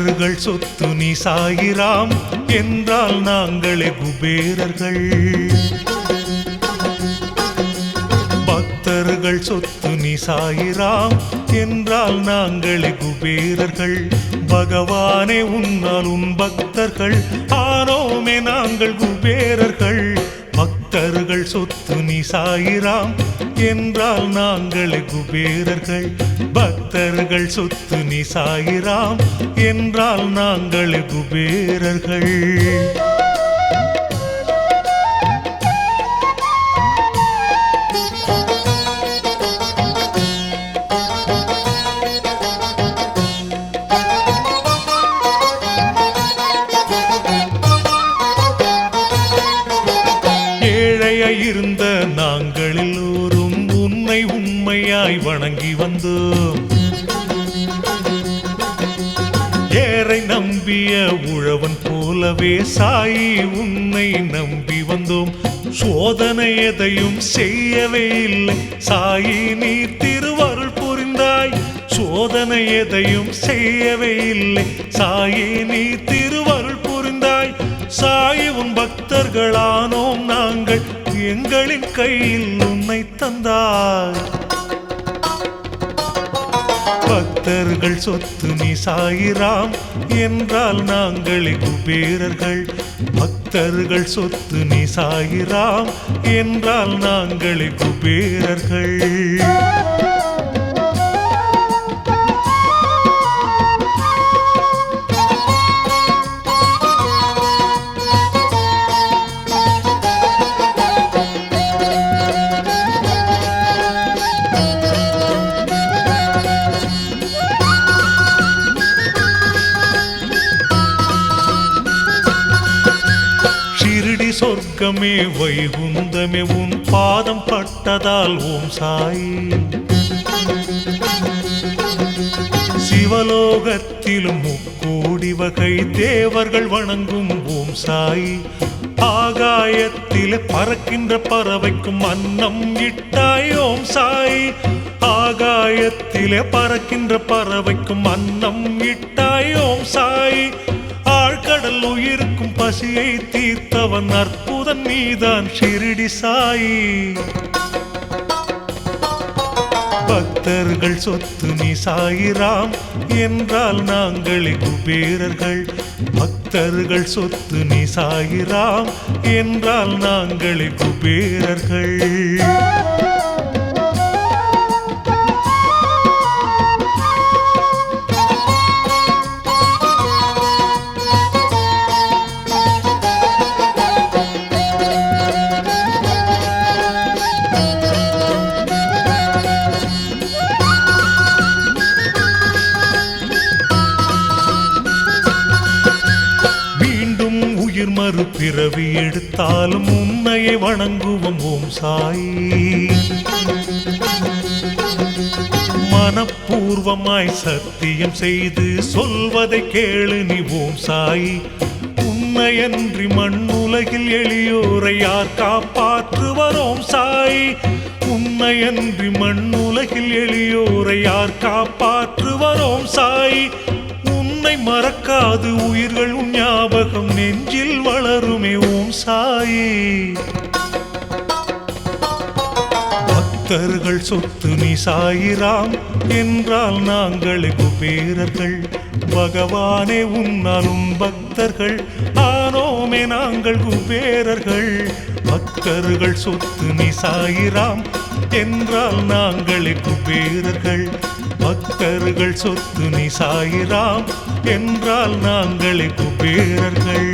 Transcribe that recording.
பக்தர்கள் சொத்து நீ சாயிராம் என்றால் நாங்களே குபேரர்கள். பக்தர்கள் சொத்து நீ சாயிராம் என்றால் நாங்களே குபேரர்கள். பகவானே உன்னால் உன் பக்தர்கள் ஆனோமே நாங்கள் குபேரர்கள். பக்தர்கள் சொத்து நீ சாயிராம் என்றால் நாங்களே குபேரர்கள். பக்தர்கள் சொத்து நீ சாயிராம் என்றால் நாங்களே குபேரர்கள். இருந்த நாங்கள் எல்லோரும் உன்னை உண்மையாய் வணங்கி வந்தோம். ஏரை நம்பிய உழவன் போலவே சாயி உன்னை நம்பி வந்தோம். சோதனை எதையும் செய்யவே இல்லை சாயி நீ திருவருள் புரிந்தாய். சோதனை எதையும் செய்யவே இல்லை சாயி நீ திருவருள் புரிந்தாய். சாயி உன் பக்தர்களானோம் நாங்கள் எங்களின் கையில் உன்னை தந்தாய். பக்தர்கள் சொத்து நீ சாயிராம் என்றால் நாங்களே குபேரர்கள். பக்தர்கள் சொத்து நீ சாயிராம் என்றால் நாங்களே குபேரர்கள். சொர்க்கமே வைகுந்தமே உன் பாதம் பட்டதால் ஓம் சாயி. சிவலோகத்திலும் முக்கோடி வகை தேவர்கள் வணங்கும் ஓம் சாயி. ஆகாயத்திலே பறக்கின்ற பறவைக்கும் அன்னம் இட்டாய் ஓம் சாயி. ஆகாயத்திலே பறக்கின்ற பறவைக்கும் அன்னம் இட்டாய் ஓம் சாயி. ஆழ்கடல் உயிருக்கும் பசியை தீர்த்தவன் அற்புதன் நீதான் ஷிரடி சாயி. பக்தர்கள் சொத்து நீ சாயிராம் என்றால் நாங்களே குபேரர்கள். பக்தர்கள் சொத்து நீ சாயிராம் என்றால் நாங்களே குபேரர்கள். மறுபிறவி எடுத்தாலும் உன்னையை வணங்குவோம் ஓம் சாயி. மனப்பூர்வமாய் சத்தியம் செய்து சொல்வதை கேளு நீ ஓம் சாயி. உன்னையன்றி மண்ணுலகில் எளியோரை யார் காப்பாற்றுவர் ஓம் சாயி. உன்னையன்றி மண்ணுலகில் எளியோரை யார் காப்பாற்றுவர் ஓம் சாயி. உன்னை மறக்காது உயிர்கள் உன் ஞாபகம் நெஞ்சில் வளருமே ஓம் சாயி. பக்தர்கள் சொத்து நீ சாயிராம் என்றால் நாங்களே குபேரர்கள். பகவானே உன்னாலும் பக்தர்கள் ஆனோமே நாங்கள் குபேரர்கள். பக்தர்கள் சொத்து நீ சாயிராம் என்றால் நாங்களே குபேரர்கள். பக்தர்கள் சொத்து நீ சாயிராம் என்றால் நாங்களே குபேரர்கள்.